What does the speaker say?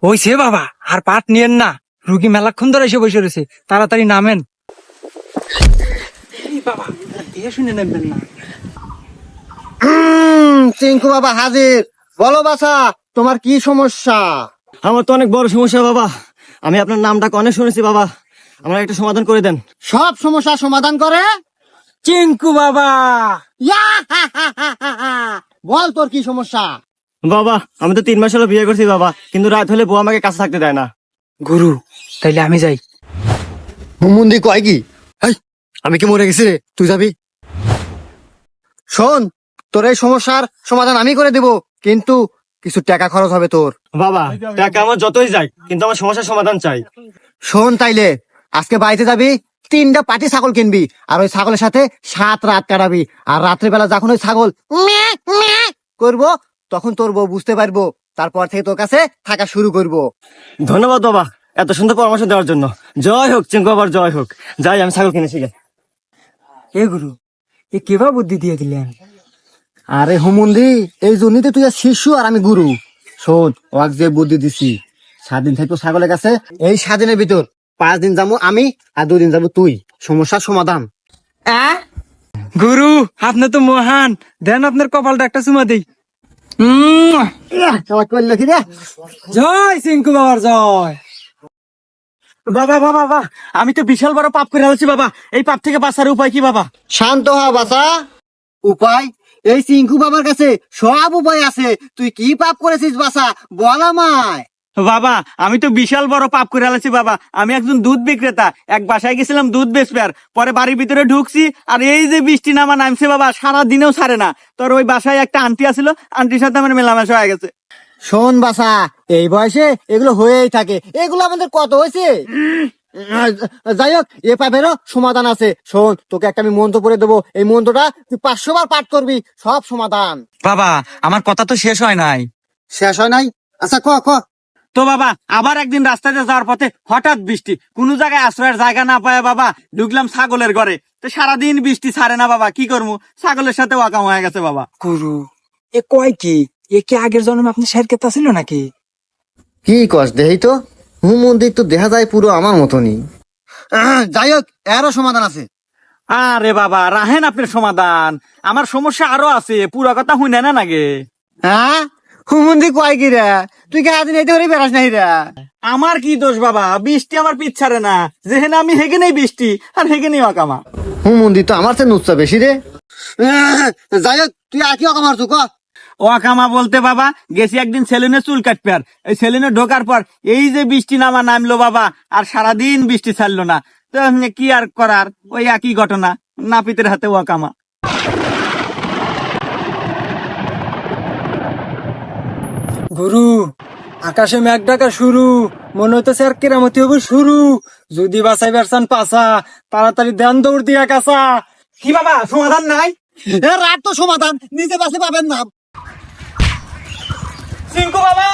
হইছে বাবা, আর পাট নিয়েন না, রুগী মেলাক্ষণ ধরে এসে বসে রয়েছে, তাড়াতাড়ি নামেন। বাবা দিয়ে শুনে নেবেন না। চিঙ্কু বাবা হাজির। বলো বাছা, তোমার কি সমস্যা? আমার তো অনেক বড় সমস্যা বাবা, আমি আপনার নামটা অনেক শুনেছি বাবা, আমার একটা সমাধান করে দেন। সব সমস্যা সমাধান করে চিঙ্কু বাবা। বল তোর কি সমস্যা? বাবা আমি তো 3 মাস হলো বিয়ে করছি বাবা, কিন্তু রাত হলে বউ আমাকে কাছে থাকতে দেয় না। গুরু, তাইলে আমি যাই। হুমুন্দি কয় কি? আমি কি মরে গেছি রে? তুই যাবি? শোন, তোর এই সমস্যার সমাধান আমি করে দেব, কিন্তু কিছু টাকা খরচ হবে তোর। বাবা টাকা আমার যতই যাই, কিন্তু আমার সমস্যার সমাধান চাই। শোন তাইলে, আজকে বাড়িতে যাবি, 3টা পাটি ছাগল কিনবি, আর ওই ছাগলের সাথে 7 রাত কাটাবি, আর রাত্রিবেলা যখন ওই ছাগল করবো, তখন তোর বউ বুঝতে পারবো, তারপর থেকে তোর কাছে থাকা শুরু করবো। ধন্যবাদ বাবা এত সুন্দর পরামর্শ দেওয়ার জন্য। জয় হোক চিঙ্কু বাবার, জয় হোক। যাই আমি ছাগল কিনেছি গে। এ গুরু, এ কেবা বুদ্ধি দিয়ে দিলেন? আরে হুমুন্দি, এই জন্যই তো তুই আর শিশু আর আমি গুরু। শোন, ওয়াক যে বুদ্ধি দিছি, 7 দিন থাকবো ছাগলের কাছে, এই 7 দিনের ভিতর 5 দিন যাবো আমি, আর 2 দিন যাবো তুই। সমস্যার সমাধান। গুরু, আপনি তো মহান, দেন আপনার কপালটা একটা চুমা দেই। করলো কি রে? জয় চিঙ্কু বাবার জয়। বাবা বাবা বাবা, আমি তো বিশাল বড় পাপ করে আছি বাবা, এই পাপ থেকে বাঁচার উপায় কি বাবা? শান্ত হ বাছা। উপায়? এই চিঙ্কু বাবার কাছে সব উপায় আছে। তুই কি পাপ করেছিস বাছা, বল আমায়। বাবা আমি তো বিশাল বড় পাপ করে আছি বাবা, আমি একজন দুধ বিক্রেতা, এক বাসায় গেছিলাম দুধ বেচবার, পরে বাড়ির ভিতরে ঢুকছি, আর এই যে বৃষ্টি নামা নামছে বাবা, সারা দিনেও ছাড়ে না। তোর ওই বাসায় একটা আন্টি আছিল, আন্টির সাথে আমার মেলামেশা হয়ে গেছে। শোন বাছা, এই বয়সে এগুলো হয়েই থাকে, এগুলো আমাদের কত হয়েছে। যাই হোক, এ পাপেরও সমাধান আছে। শোন, তোকে একটা আমি মন্ত্র পড়ে দেবো, এই মন্ত্রটা তুই 500 বার পাঠ করবি, সব সমাধান। বাবা, আমার কথা তো শেষ হয় নাই। শেষ হয় নাই? আচ্ছা ক ক। তো বাবা আবার একদিন রাস্তাতে যাওয়ার পথে হঠাৎ বৃষ্টি, কোনো জায়গায় আশ্রয়ের জায়গা না পায় বাবা, ঢুকলাম ছাগলের ঘরে, তো সারাদিন বৃষ্টি ছাড়ে না বাবা, কি করবো, ছাগলের সাথে ওয়াকাম হয়ে গেছে বাবা। গুরু, এ কয় কি? এ কি আগের জন্মে আপনি শের কেতা ছিল নাকি? কি কস দেহি তো, হুমন্দির তো দেখা যায় পুরো আমার মতনই। যাই হোক, এরও সমাধান আছে। আরে বাবা রাহেন আপনার সমাধান, আমার সমস্যা আরো আছে, পুরো কথা হুই না নাগে। হ্যাঁ, হুমন্দি কয় কি রে? তুই কে আদিন এইতে করে বেড়াস নাই রে? আমার কি দোষ বাবা, বৃষ্টি আমার পিছ ছাড়ে না, যেখানে আমি হেগে নেই বৃষ্টি, আর হেগে নেই ওয়াকামা। হুমন্দি তো আমার চেয়ে নুচ্ছা বেশি রে। যাই হোক, তুই আর কি অকাম মারছু ক। ওয়াকামা বলতে বাবা, গেছি একদিন সেলুনে চুল কাটবে, আর এই সেলুনে ঢোকার পর এই যে বৃষ্টি নামা নামলো বাবা, আর সারাদিন বৃষ্টি ছাড়লো না, তো কি আর করার, ওই একই ঘটনা, নাপিতের হাতে ওয়াকামা। গুরু, আকাশে মেঘ ডাকা শুরু, মনে হইতেছে আর কেরামতি হবে শুরু। যদি বাঁচাই বেরসান পাছা, তাড়াতাড়ি দেন দৌড় দিয়া কাছা। কি বাবা সমাধান নাই? রাত তো সমাধান, নিজে বাসে পাবেন না। চিঙ্কু বাবা